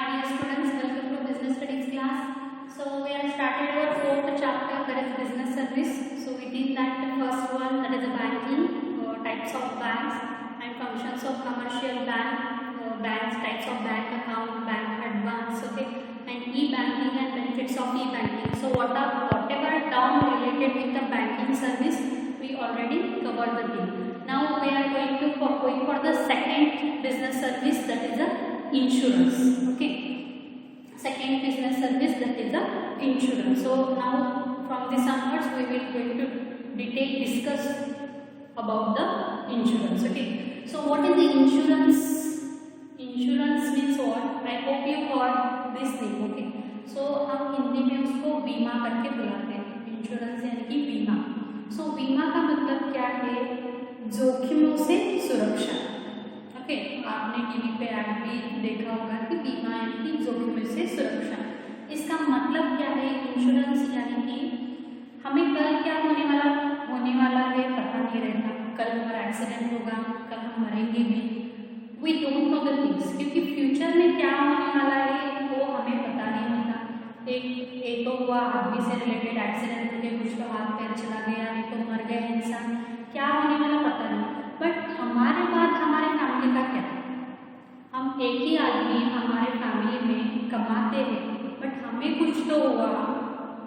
dear students, welcome to business studies class. So we have started our fourth chapter, that is business service. So we did that first one, that is a banking, types of banks and functions of commercial banks, types of bank account, bank advance, okay, and e-banking and benefits of e-banking. So whatever term related with the banking service, we already covered the thing. Now we are going for the second business service, that is the insurance. Okay, second business service, that is the insurance. So now from this onwards we will going to discuss about the insurance. Okay, so what is the insurance? Insurance means what? I hope you heard this thing. Okay, so हम हिंदी में उसको बीमा करके बुलाते हैं, insurance यानी कि बीमा. सो बीमा का मतलब क्या है? जोखिमों से सुरक्षा. ओके, आपने टीवी पे ऐड भी देखा होगा कि बीमा यानी कि जोखिमों से सुरक्षा. इसका मतलब क्या है? इंश्योरेंस यानी कि हमें कल क्या होने वाला है पता नहीं रहता. कल हमारा एक्सीडेंट होगा, कल हम मरेंगे भी. We don't know the things, क्योंकि फ्यूचर में क्या होने वाला है वो हमें पता नहीं होता. एक तो हुआ आदमी से रिलेटेड एक्सीडेंट हो गया, कुछ तो हाथ पैर चला गया, नहीं तो मर गया इंसान. क्या होने वाला पता नहीं. बट हमारे बाद हमारे फैमिली का क्या? हम एक ही आदमी हमारे फैमिली में कमाते हैं, बट हमें कुछ तो हुआ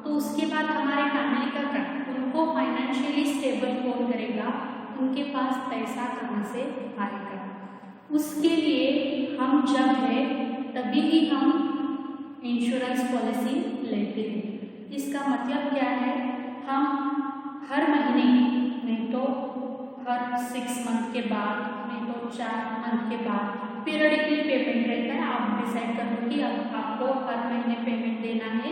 तो उसके बाद हमारे फैमिली का क्या? उनको फाइनेंशियली स्टेबल कौन करेगा? उनके पास पैसा कहाँ से आएगा? उसके लिए हम जब है तभी ही हम इंश्योरेंस पॉलिसी लेते हैं. इसका मतलब क्या है? हम हर महीने, नहीं तो हर 6 मंथ के बाद, नहीं तो 4 मंथ के बाद पीरियडिकली पेमेंट रहता है. आप डिसाइड कर लो कि अब आपको हर महीने पेमेंट देना है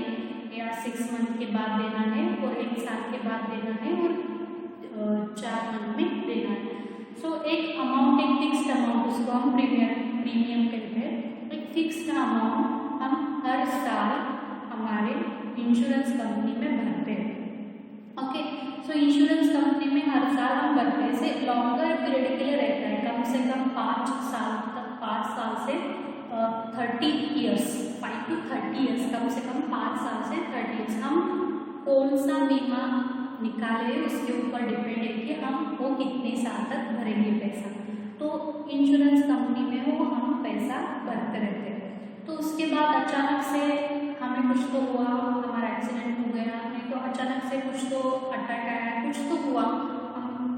या 6 मंथ के बाद देना है और 1 साल के बाद देना है और 4 मंथ में देना है. सो एक अमाउंट, एक फिक्स्ड अमाउंट, उसको हम प्रीमियम कहते हैं. एक फिक्स्ड अमाउंट हम हर साल हमारे इंश्योरेंस कंपनी में भरते हैं. ओके, सो इंश्योरेंस कंपनी में हर साल हम भरते हैं. से लॉन्गर पीरियड के लिए रहता है, कम से कम 5 साल तक, 5 साल से 30 ईयर्स, 5 to 30 ईयर्स, कम से कम 5 साल से 30 ईयर्स. हम कौन सा बीमा निकाले उसके ऊपर डिपेंड है कि हम वो कितने साल तक भरेंगे पैसा. तो इंश्योरेंस कंपनी में वो हम पैसा भरते रहते हैं. तो उसके बाद अचानक से हमें कुछ तो हुआ, हमारा एक्सीडेंट हो गया, नहीं तो अचानक से कुछ तो अटैक आया, कुछ तो हुआ,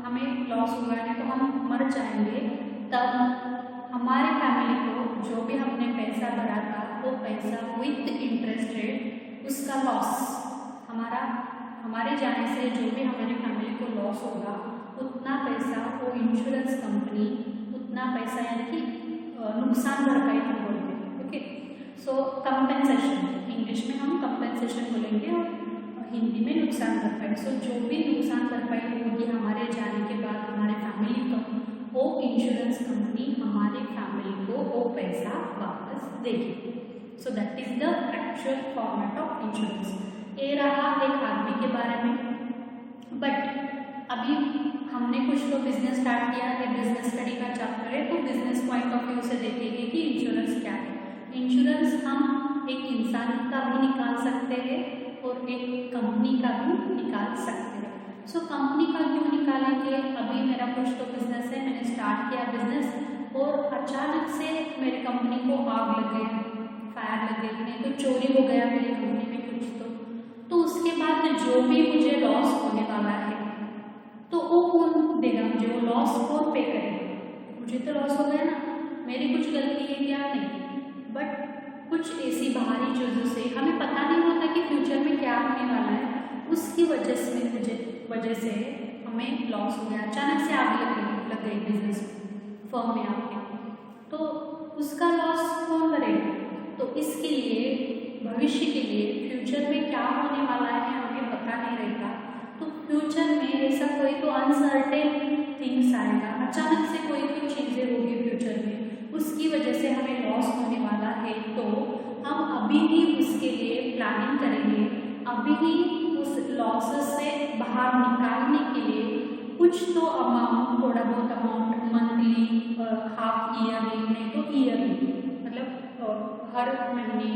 हमें लॉस हुआ, नहीं तो हम मर जाएंगे. तब हमारे फैमिली को जो भी हमने पैसा भरा था वो पैसा विथ इंटरेस्ट रेट, उसका लॉस, हमारे जाने से जो भी हमारी फैमिली को लॉस होगा उतना पैसा वो इंश्योरेंस कंपनी, उतना पैसा यानी कि नुकसान भरपाई हम बोलते हैं. ओके, सो कंपेंसेशन, इंग्लिश में हम कंपेंसेशन बोलेंगे और हिंदी में नुकसान भरपाई. सो जो भी नुकसान भरपाई होगी हमारे जाने के बाद हमारे फैमिली को, वो इंश्योरेंस कंपनी हमारी फैमिली को वो पैसा वापस देगी. So that is the actual format of insurance. ये रहा एक आदमी के बारे में. बट अभी हमने कुछ तो बिजनेस स्टार्ट किया है, बिजनेस स्टडी का चैप्टर है, तो बिजनेस पॉइंट ऑफ व्यू से देखेंगे कि इंश्योरेंस क्या है. इंश्योरेंस हम एक इंसान का भी निकाल सकते हैं और एक कंपनी का भी निकाल सकते हैं. सो कंपनी का क्यों निकालेंगे? अभी मेरा कुछ तो बिजनेस है, मैंने स्टार्ट किया बिजनेस और अचानक से मेरी कंपनी को आग लग गई, फायर लग गई, नहीं तो चोरी हो गया मेरी कंपनी में कुछ तो उसके बाद जो भी मुझे लॉस होने वाला है तो वो कौन देगा मुझे? वो लॉस कौन पे करेगा? मुझे तो लॉस हो गया ना, मेरी कुछ गलती है क्या? नहीं. बट कुछ ऐसी बाहरी चीज़ों से हमें पता नहीं होता कि फ्यूचर में क्या होने वाला है, उसकी वजह से हमें लॉस हो गया, अचानक से आग लग गई बिजनेस फर्म में आपके, तो उसका लॉस कौन करेगा? तो इसके लिए भविष्य के लिए फ्यूचर में क्या होने वाला है हमें पता नहीं रहता. तो फ्यूचर में ऐसा कोई तो अनसर्टेन थिंग्स आएगा, अचानक से कोई चीज़ें होगी फ्यूचर में, उसकी वजह से हमें लॉस होने वाला है. तो हम अभी ही उसके लिए प्लानिंग करेंगे, अभी ही उस लॉसेस से बाहर निकालने के लिए कुछ तो थोड़ा बहुत अमाउंट मंथली, हाफ ईयरली, नहीं तो ईयरली, मतलब हर महीने,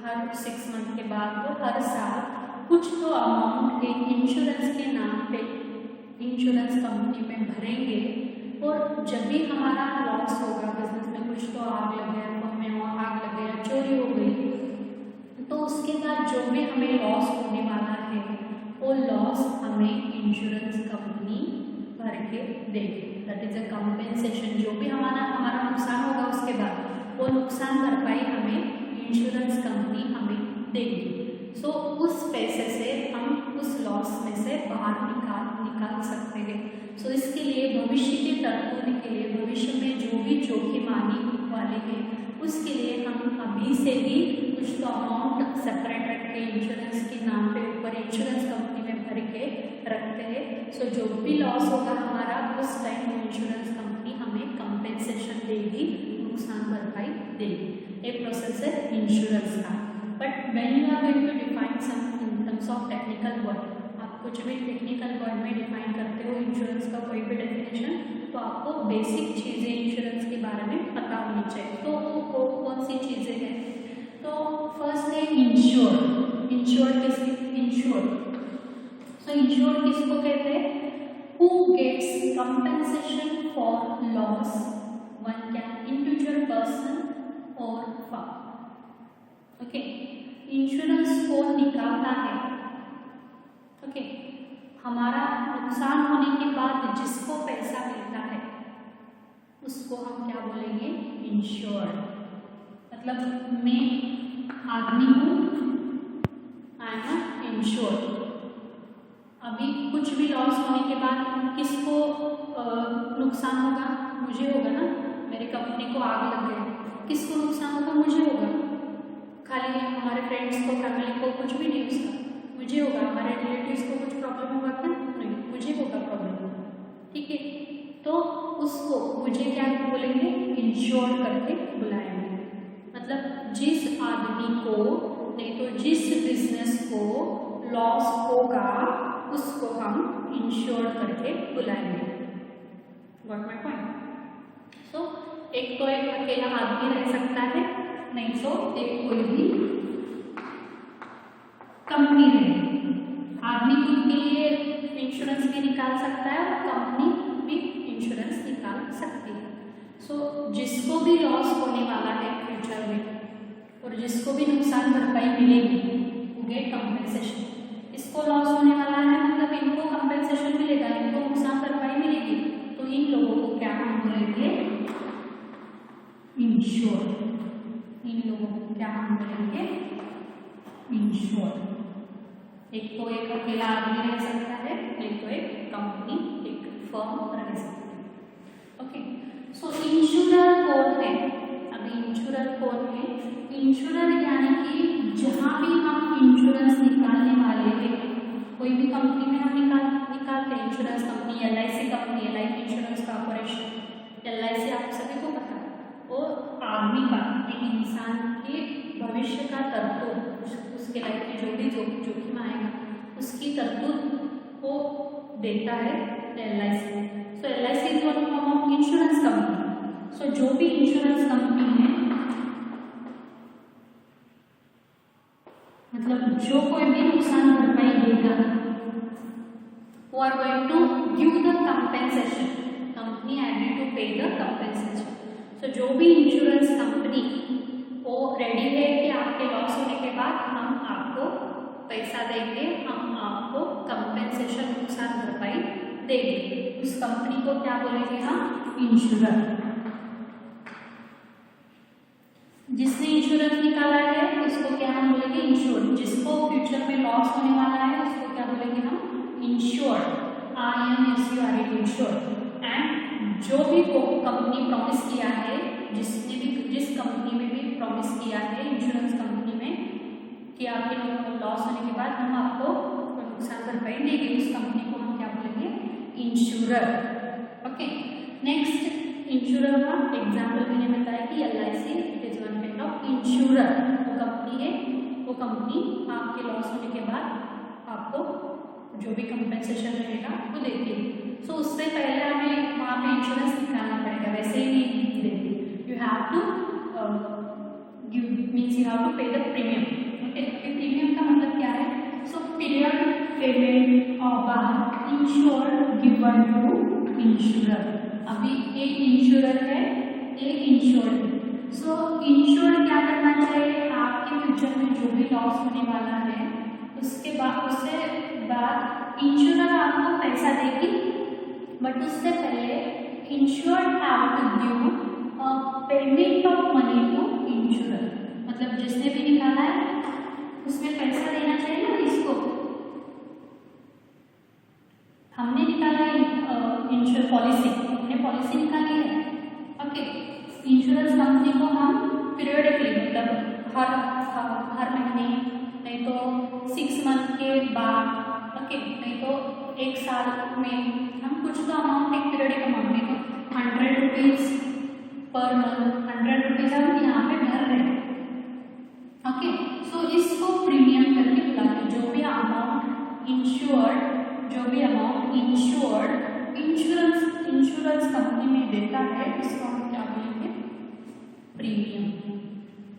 हर 6 मंथ के बाद और हर साल कुछ तो अमाउंट एक इंश्योरेंस के नाम पे इंश्योरेंस कंपनी में भरेंगे। और जब भी हमारा लॉस होगा बिजनेस में, कुछ तो आग लग गया, फर्म में आग लग गया, चोरी हो गई, तो उसके बाद जो भी हमें लॉस होने वाला है वो लॉस हमें इंश्योरेंस कंपनी भर के देगी। That is a compensation. जो भी हमारा नुकसान होगा उसके बाद वो नुकसान भरपाई हमें इंश्योरेंस कंपनी हमें देगी। सो उस पैसे से हम उस लॉस में से बाहर निकाल सकते हैं। सो इसके लिए भविष्य के तरक्की के लिए, भविष्य में जो भी जोखिम आने वाले हैं उसके लिए हम अभी से ही कुछ तो अमाउंट सेपरेट रख के इंश्योरेंस के नाम पे ऊपर इंश्योरेंस कंपनी में भर के रखते हैं। सो जो भी लॉस होगा हमारा उस टाइम इंश्योरेंस कंपनी हमें कंपेंसेशन देगी, नुकसान भरपाई देगी। ये प्रोसेस है इंश्योरेंस का। But when you are going to define some in terms of technical word, आप कुछ भी टेक्निकल वर्ड में डिफाइन करते हो इंश्योरेंस का कोई भी डेफिनेशन, तो आपको बेसिक चीज़ें इंश्योरेंस के बारे में पता होनी चाहिए। तो वो कौन सी चीज़ें हैं? तो फर्स्ट है इंश्योर। इंश्योर सो इंश्योर किसको कहते हैं? Who gets compensation for loss one can individual person और फर्म। ओके, इंश्योरेंस कौन निकालता है? ओके, हमारा नुकसान होने के बाद जिसको पैसा मिलता है उसको हम क्या बोलेंगे? इंश्योर्ड। मतलब मैं आदमी हूँ, आई एम इंश्योर्ड। अभी कुछ भी लॉस होने के बाद किसको नुकसान होगा? मुझे होगा ना। मेरी कंपनी को आग लग गई, किसको नुकसान होगा? मुझे होगा। खाली हमारे फ्रेंड्स को, फैमिली को कुछ भी नहीं उसका, मुझे होगा। हमारे रिलेटिव्स को कुछ प्रॉब्लम होगा क्या? नहीं, मुझे होगा प्रॉब्लम। ठीक है, तो उसको मुझे क्या बोलेंगे? इंश्योर करके बुलाएंगे। मतलब जिस आदमी को, नहीं तो जिस बिजनेस को लॉस होगा उसको हम इंश्योर करके बुलाएंगे। Got my point? सो एक तो एक अकेला आदमी रह सकता है, नहीं तो एक कोई भी कंपनी रहेगी। आदमी खुद के लिए इंश्योरेंस भी निकाल सकता है और कंपनी भी इंश्योरेंस निकाल सकती है। सो जिसको भी लॉस होने वाला है फ्यूचर में और जिसको भी नुकसान भरपाई मिलेगी वो गेट कंपेंसेशन। इसको लॉस होने वाला है मतलब इनको कंपेंसेशन मिलेगा, इनको नुकसान भरपाई मिलेगी, तो इन लोगों को क्या हम बोलेंगे? इंश्योर। इन लोगों को क्या हम बोलेंगे? इंश्योर। एक तो एक अकेला आदमी रह सकता है, एक तो एक कंपनी, एक फर्म रह सकती है। ओके, सो इंश्योरर कौन है? अभी इंश्योरर कौन है? इंश्योरर यानी कि जहाँ भी हम इंश्योरेंस निकालने वाले हैं, कोई भी कंपनी में हम निकालते हैं insurance company, LIC company, life insurance corporation, LIC आप सभी को पता है, और आदमी का, एक इंसान के भविष्य का तरतूत, उसके लाइफ में जो भी जोखिम आएगा उसकी तरतूत को देता है LIC। So LIC is one form of insurance company. So जो भी इंश्योरेंस कंपनी है, मतलब जो कोई भी नुकसान भरपाई देगा, वो are going to give the compensation. Company agree to pay the compensation. So जो भी इंश्योरेंस कंपनी वो रेडी है कि आपके लॉस होने के बाद हम आपको पैसा देंगे, हम आपको कंपेंसेशन, नुकसान भरपाई देंगे, उस कंपनी को क्या बोलेंगे हम? इंश्योरर। जिसने इंश्योरेंस निकाला है उसको क्या हम बोलेंगे? इंश्योर। जिसको फ्यूचर में लॉस होने वाला है उसको क्या बोलेंगे हम? इंश्योर। INSURE, ensure. एंड जो भी कंपनी प्रॉमिस किया है, जिस कंपनी में भी प्रॉमिस किया है इंश्योरेंस कंपनी में कि आपके लॉस होने के बाद हम आपको नुकसान भरपाई देंगे, उस कंपनी को हम क्या बोलेंगे? इंश्योरर। ओके, नेक्स्ट इंश्योरर का एग्जाम्पल मैंने बताया कि LIC it is one kind of insurer. वो कंपनी है, वो कंपनी आपके लॉस होने के बाद आपको जो भी कंपेंसेशन रहेगा वो देती है। सो उससे पहले हमें वहाँ पे इंश्योरेंस निकालना पड़ेगा, वैसे ही नहीं देती। You have to pay the premium. Okay, premium का मतलब क्या है? So period payment of insured given to insurer. अभी एक इंश्योरर है, एक इंश्योर्ड। सो इंश्योर्ड क्या करना चाहिए? आपके फ्यूचर में जो भी लॉस होने वाला है उसके बाद इंश्योरर आपको पैसा देगी, बट उससे पहले insured have to give payment of money to insurer. मतलब जिसने भी निकाला है उसमें पैसा देना चाहिए ना इसको। हमने निकाला है इंश्योर पॉलिसी, हमने पॉलिसी निकाली है। ओके, इंश्योरेंस कंपनी को हम पीरियडिकली मतलब हर महीने, नहीं तो 6 मंथ के बाद, ओके, नहीं तो 1 साल में हम कुछ तो अमाउंट, एक पीरियडिक अमाउंट में तो 100 रुपीज पर मंथ, 100 रुपीज हम यहाँ पे भर रहे हैं। ओके, सो इसको प्रीमियम करके बुलाते। जो भी अमाउंट इंश्योर्ड इंश्योरेंस कंपनी में देता है इसको हम क्या बोलेंगे? प्रीमियम।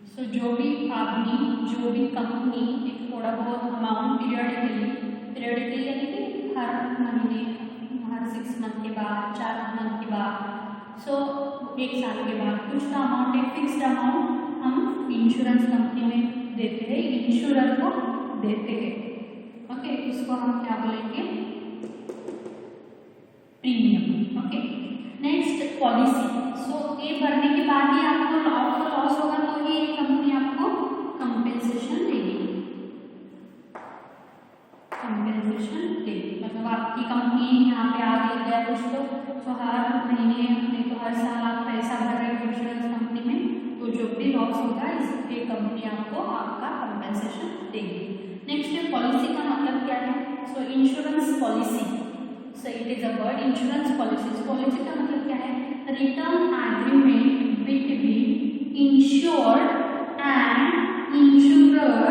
सो जो भी आदमी, जो भी कंपनी एक थोड़ा बहुत अमाउंट पीरियडिकली यानी कि हर महीने, हर 6 मंथ के बाद, 4 मंथ के बाद, सो 1 साल के बाद कुछ तो अमाउंट, एक फिक्स्ड अमाउंट हम इंश्योरेंस कंपनी में देते हैं, इंश्योरर को देते हैं। ओके, इसको हम क्या बोलेंगे? Premium. Okay, next policy. So ये भरने के बाद ही आपको लॉस होगा तो ये कंपनी आपको कंपेंसेशन देगी। मतलब आपकी कंपनी यहाँ पे आ गई या कुछ तो हर महीने, नहीं तो हर साल आप पैसा भर रहे हो इंश्योरेंस कंपनी में, तो जो भी लॉस होगा इसलिए कंपनी आपको आपका कंपेंसेशन देगी। नेक्स्ट है पॉलिसी का मतलब क्या है? सो insurance policy, so it is a word insurance policy. Policy का मतलब क्या है? Return agreement between insured and insurer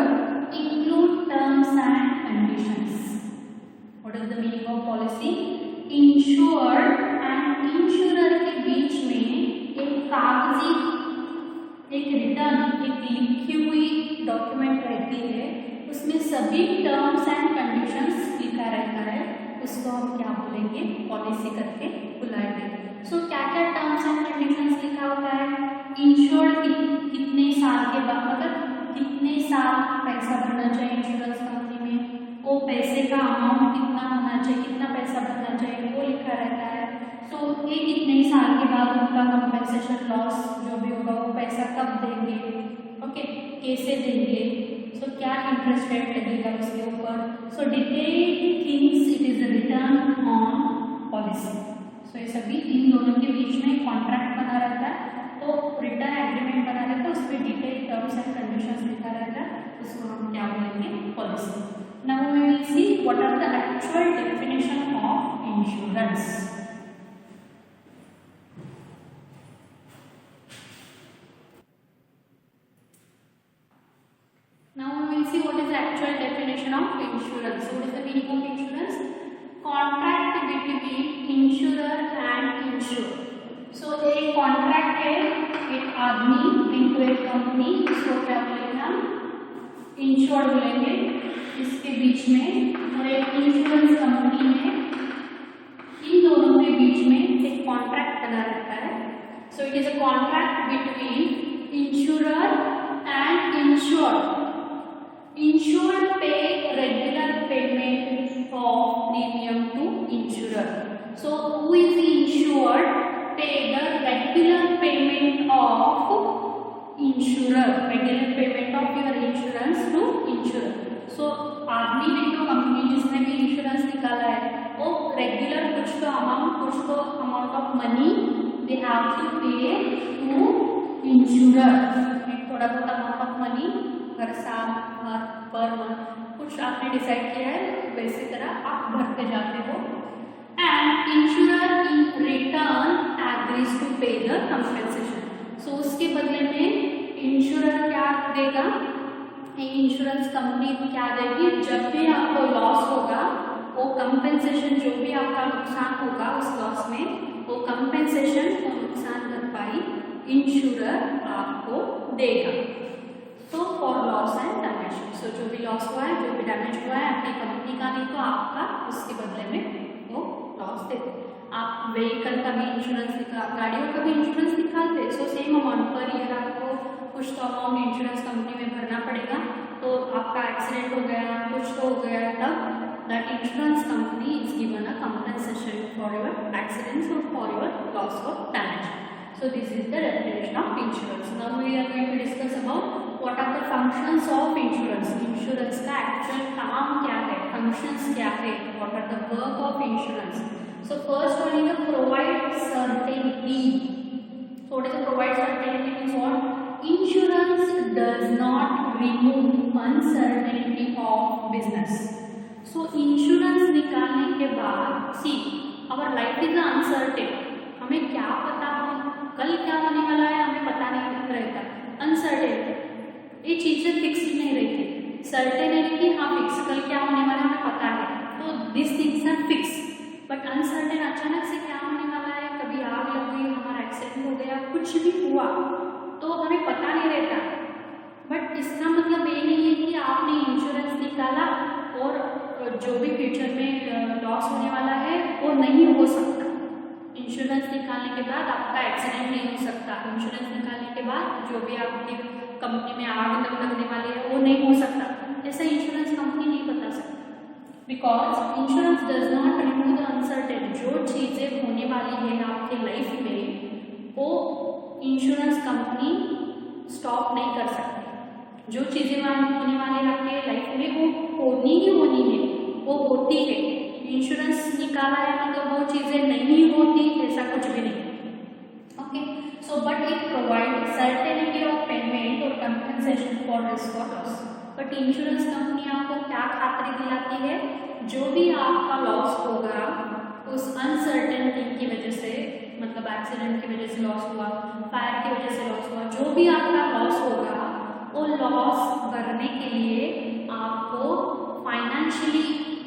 include terms and conditions. What is the meaning of policy? Insured and insurer के बीच में एक कागजी, एक रिटर्न, एक लिखी हुई डॉक्यूमेंट रहती है, उसमें सभी टर्म्स एंड कंडीशंस लिखा रहता है, उसको हम क्या बोलेंगे? पॉलिसी करके बुलाएंगे। सो क्या क्या टर्म्स एंड कंडीशंस लिखा होता है? इंश्योर्ड कितने साल के बाद, मतलब कितने साल पैसा भरना चाहिए इंश्योरेंस कंपनी में, वो पैसे का अमाउंट कितना होना चाहिए, कितना पैसा भरना चाहिए, वो लिखा रहता है। तो ये कितने साल के बाद उनका कंपेंसेशन लॉस जो भी होगा वो पैसा कब देंगे, ओके, कैसे देंगे, सो क्या इंटरेस्ट रेट लगेगा उसके ऊपर। So detail things it is return on policy. So ये सभी इन दोनों के बीच में कॉन्ट्रैक्ट बना रहता है, तो रिटर्न एग्रीमेंट बना रहता है, उसमें डिटेल टर्म्स एंड कंडीशंस लिखा रहता है, उसको हम क्या बोलेंगे? Policy. Now we will see what are the actual definition of insurance. Now we will see what is the actual definition of insurance. What is the meaning of insurance? Contract between insurer and insured. So एक contract है एक आदमी into एक company, इसको क्या बोलेंगे हम? Insured बोलेंगे, इसके बीच में, और एक इंश्योरेंस कंपनी में, इन दोनों के बीच में एक कॉन्ट्रैक्ट बना रहता है। So it is a contract between insurer and insured. Insured pay regular payment of premium to insurer. So who is the insured? Pay the regular payment of insurer, regular payment of your insurance to insurer. So आदमी ने जो company जिसने भी insurance निकाला है वो regular कुछ तो amount of money they have to pay to insurer. थोड़ा बहुत अमाउंट ऑफ मनी हर साल, हर पर मंथ कुछ आपने डिसाइड किया है, वैसे तरह आप भरते जाते हो। And insurer in return agrees to pay the compensation. So उसके बदले में इंश्योरर क्या देगा? इंश्योरेंस कंपनी क्या देगी? जब भी आपको लॉस होगा वो कंपेंसेशन, जो भी आपका नुकसान होगा उस लॉस में, वो कंपेंसेशन, वो नुकसान भरपाई इंश्योरर आपको देगा। तो फॉर लॉस एंड डैमेज, सो जो भी लॉस हुआ है, जो भी डैमेज हुआ है आपकी कंपनी का नहीं तो आपका, उसके बदले में वो लॉस देते। आप व्हीकल का भी इंश्योरेंस गाड़ियों का भी इंश्योरेंस निकालते, so same amount per year आपको कुछ तो अमाउंट इंश्योरेंस कंपनी में भरना पड़ेगा। तो आपका एक्सीडेंट हो गया, कुछ तो हो गया, तब that insurance company is given a compensation for your accidents और फॉर योर लॉस और damage. So this is the definition of insurance. Now we are going to discuss about what are the functions of insurance. Insurance का actual काम क्या है, functions क्या है, what are the work of insurance. So first one is provide certainty. So what is the provide certainty means what? Insurance does not remove uncertainty of business. So insurance निकालने के बाद, see our life is uncertain. हमें क्या पता कल क्या होने वाला है, हमें पता नहीं रहता। अनसर्टेन, ये चीजें फिक्स नहीं रहती। सर्टेन है कि हाँ फिक्स, कल क्या होने वाला है हमें पता है, तो this things are fix. But uncertain, अचानक से क्या होने वाला है, कभी आग लग गई, हमारा एक्सीडेंट हो गया, कुछ भी हुआ तो हमें पता नहीं रहता। बट इसका मतलब ये नहीं है कि आपने इंश्योरेंस निकाला और जो भी फ्यूचर में लॉस होने वाला है वो नहीं हो सकता। इंश्योरेंस निकालने के बाद आपका एक्सीडेंट नहीं हो सकता, इंश्योरेंस निकालने के बाद जो भी आपकी कंपनी में आग लगने वाली है वो नहीं हो सकता, ऐसा इंश्योरेंस कंपनी नहीं बता सकती। Because insurance does not remove the uncertain. जो चीज़ें होने वाली है आपके लाइफ में वो इंश्योरेंस कंपनी स्टॉप नहीं कर सकती। जो चीज़ें होने वाली है आपके लाइफ में वो होनी ही होनी है, वो होती है। इंश्योरेंस निकाला है मतलब वो चीजें नहीं होती, ऐसा कुछ भी नहीं। Okay, so but it provide certainty of payment और कंपनसेशन फॉर रिस्क और लॉस। बट इंश्योरेंस कंपनी आपको क्या खातरी दिलाती है, जो भी आपका लॉस होगा उस अनसर्टेनिटी की वजह से, मतलब एक्सीडेंट की वजह से लॉस हुआ, फायर की वजह से लॉस हुआ, जो भी आपका लॉस होगा वो लॉस भरने के लिए आपको फाइनेंशियली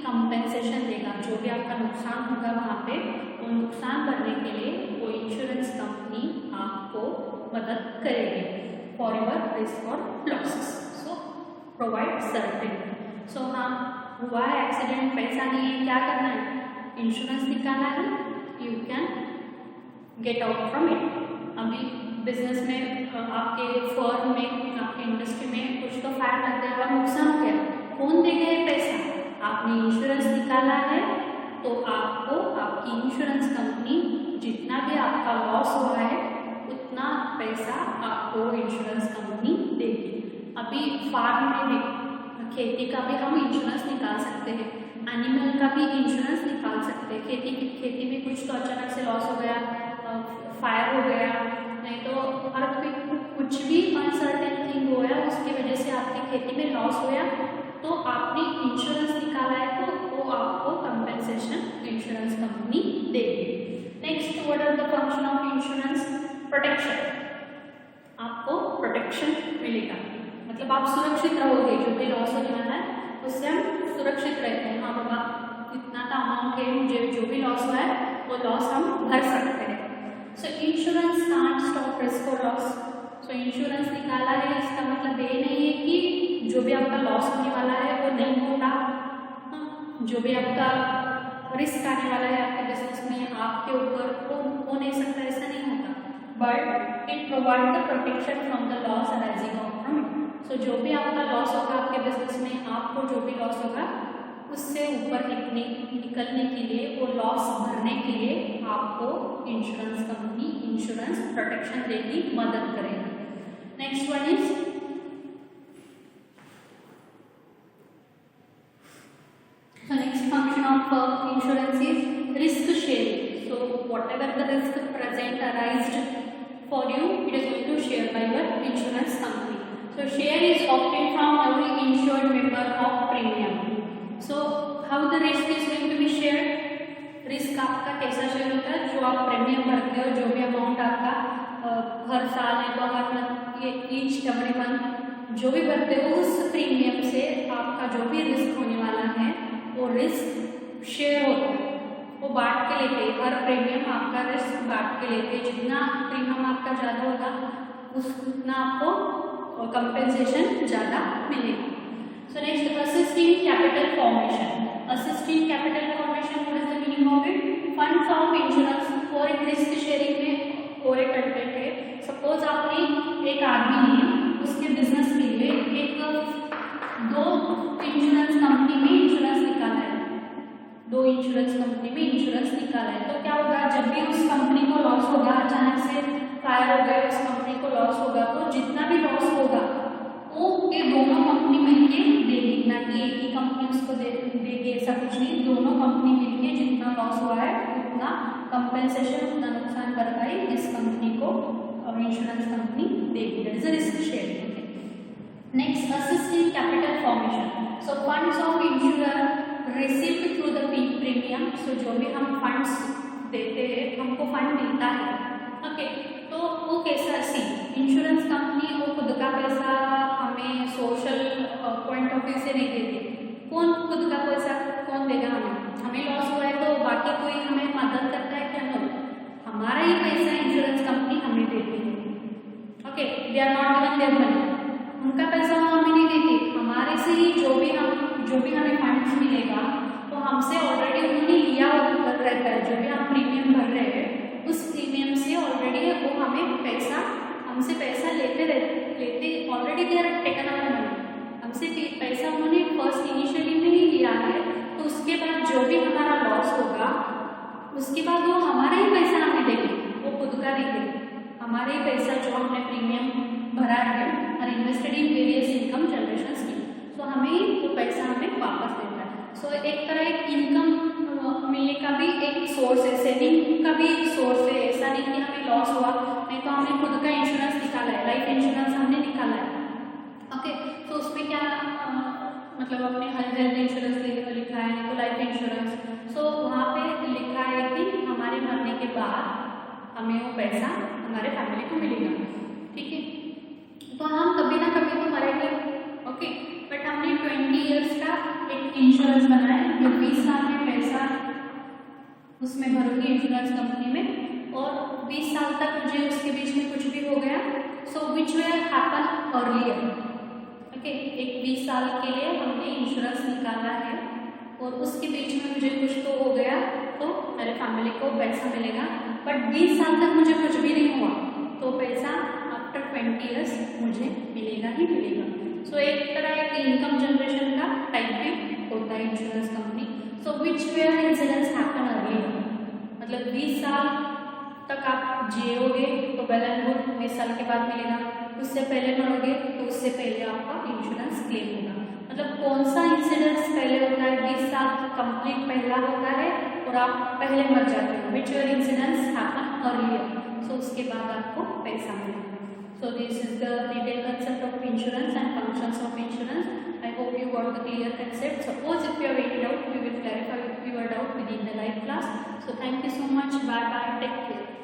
कंपेंसेशन देगा। जो भी आपका नुकसान होगा वहाँ पे, वो नुकसान भरने के लिए वो इंश्योरेंस कंपनी आपको मदद करेगी फॉर योर रिस्क और लॉसेस। सो प्रोवाइड सर्टेनिटी। सो हाँ हुआ है एक्सीडेंट, पैसा नहीं है, क्या करना है, इंश्योरेंस निकालना है, you can get out from it. अभी बिजनेस में आपके फर्म में, आपके इंडस्ट्री में कुछ तो फायर लग गया और नुकसान हो गया, कौन देगा ये पैसा? आपने इंश्योरेंस निकाला है तो आपको आपकी इंश्योरेंस कंपनी जितना भी आपका लॉस हुआ है उतना पैसा आपको इंश्योरेंस कंपनी देगी। अभी फार्म में भी, खेती का भी हम इंश्योरेंस निकाल सकते हैं, एनिमल का भी इंश्योरेंस निकाल सकते हैं। खेती में कुछ तो अचानक से लॉस हो गया, फायर हो गया, नहीं तो अर्थक्वेक, कुछ भी अनसर्टेन थिंग हो गया, उसकी वजह से आपकी खेती में लॉस हुआ, तो आपने इंश्योरेंस निकाला है तो वो आपको कंपेंसेशन इंश्योरेंस कंपनी देगी। Next, what are the function of insurance? Protection. आपको प्रोटेक्शन मिलेगा, मतलब आप सुरक्षित रहोगे। जो भी लॉस होने वाला है उससे हम सुरक्षित रहते हैं। हाँ बाबा इतना का अमाउंट है, मुझे जो भी लॉस हुआ है वो लॉस हम भर सकते हैं। सो इंश्योरेंस कांट स्टॉप रिस्क और लॉस। सो इंश्योरेंस निकाला है इसका मतलब ये नहीं है कि जो भी आपका लॉस होने वाला है वो नहीं होगा, जो भी आपका रिस्क आने वाला है आपके बिजनेस में आपके ऊपर वो हो नहीं सकता, ऐसा नहीं होता। But it provide the protection from the loss arising from it. So जो भी आपका लॉस होगा आपके बिजनेस में, आपको जो भी लॉस होगा उससे ऊपर निकलने के लिए, वो लॉस भरने के लिए आपको इंश्योरेंस कंपनी इंश्योरेंस प्रोटेक्शन देगी, मदद करेगी। Next one is the next function of insurance is risk sharing. So whatever the risk present arised for you, it is going to share by your insurance company. So share is obtained from every insured member of premium. So how the risk is going to be shared? Risk आपका कैसा share होता है? जो आप premium भरते हो, जो भी अमाउंट आपका हर साल है तो हर मंथ, ये ईच एवरी मंथ जो भी भरते हो उस प्रीमियम से आपका जो भी रिस्क होने वाला है वो रिस्क शेयर होता है, वो बांट के लेते हैं। हर प्रीमियम आपका रिस्क बांट के लेते हैं। जितना प्रीमियम आपका ज़्यादा होगा उतना आपको कंपेंसेशन ज़्यादा मिलेगा। So next assisting capital formation. Assisting capital formation what is the meaning of it? Fund from insurance और एक रिस्क शेयरिंग में और एक कंटेंट है। सपोज आपने एक आदमी ने उसके बिजनेस के लिए एक 2 इंश्योरेंस कंपनी में इंश्योरेंस निकाला है, 2 इंश्योरेंस कंपनी में इंश्योरेंस निकाला है। तो क्या होगा, जब भी उस कंपनी को लॉस होगा, अचानक से फायर हो गया, उस कंपनी को लॉस होगा, तो जितना भी लॉस होगा वो ये दोनों कंपनी मिलके देगी, ना कि एक ही कंपनी उसको देगी, ऐसा कुछ नहीं। दोनों कंपनी मिलके जितना लॉस हुआ है उतना कंपेंसेशन, उतना नुकसान भरपाई इस कंपनी को इंश्योरेंस कंपनी देगी। That is a risk sharing. Next assisting capital formation. So funds of insurer received through the premium. So जो भी हम फंड्स देते हैं, हमको फंड मिलता है, ओके, तो वो कैसा सी इंश्योरेंस कंपनी वो खुद का पैसा हमें सोशल पॉइंट ऑफ व्यू से नहीं देती। कौन खुद का पैसा कौन देगा हमें? हमें लॉस हुआ है तो बाकी कोई हमें मदद करता है क्या? नो, हमारा ही पैसा इंश्योरेंस कंपनी हमें देती है। Okay, they are not giving their money, उनका पैसा वो हमें नहीं देती, हमारे से ही जो भी हमें फंड्स मिलेगा तो हमसे ऑलरेडी उन्होंने लिया रहता है। जो भी हम प्रीमियम भर रहे हैं उस प्रीमियम से ऑलरेडी वो हमें पैसा हमसे पैसा लेते already they are taken up money, हमसे पैसा उन्होंने फर्स्ट इनिशियली में ही लिया है। तो उसके बाद जो भी हमारा लॉस होगा उसके बाद वो हमारा ही पैसा हमें देंगे, वो खुद का नहीं देंगे, हमारे ही पैसा जो हमने प्रीमियम भरा है और invested in various income generation scheme, so हमें वो पैसा हमें वापस देता है। सो एक तरह एक इनकम मिलने का भी एक सोर्स है, सेविंग का भी एक सोर्स है। ऐसा नहीं कि हमें लॉस हुआ नहीं तो हमने खुद का इंश्योरेंस निकाला है, लाइफ इंश्योरेंस हमने निकाला है, ओके, तो उसमें क्या मतलब अपने हेल्थ इंश्योरेंस लिखा है, नहीं तो लाइफ इंश्योरेंस। सो वहाँ पे लिखा है कि हमारे मरने के बाद हमें वो पैसा हमारे फैमिली को मिलेगा, ठीक है। तो हम कभी ना कभी तो मरेंगे, ओके, बट हमने 20 इयर्स का एक इंश्योरेंस बनाया है, जो 20 साल में पैसा उसमें भरूंगी इंश्योरेंस कंपनी में, और 20 साल तक मुझे उसके बीच में कुछ भी हो गया, so which will happen earlier, okay, एक 20 साल के लिए हमने इंश्योरेंस निकाला है और उसके बीच में मुझे कुछ तो हो गया तो मेरे फैमिली को पैसा मिलेगा, बट 20 साल तक मुझे कुछ भी नहीं हुआ तो पैसा आफ्टर 20 इयर्स मुझे मिलेगा ही मिलेगा। सो एक तरह एक इनकम जनरेशन का टाइप भी होता है insurance company. So which where incidents happen early, मतलब 20 साल तक आप जियोगे तो वेल एंड गुड, 20 साल के बाद मिलेगा, उससे पहले मरोगे तो उससे पहले आपका इंश्योरेंस क्लेम होगा। मतलब कौन सा इंसिडेंस पहले होता है, 20 साल कंप्लीट पहला होता है और आप पहले मर जाते हो, विच वेयर इंसिडेंस हैपन अर्लियर, सो उसके बाद आपको पैसा मिलेगा। So this is the detailed concept of insurance and functions of insurance. I hope you got the clear concept. Suppose if you have any doubt, we will clarify your doubt within the live class. So thank you so much. Bye bye. Take care.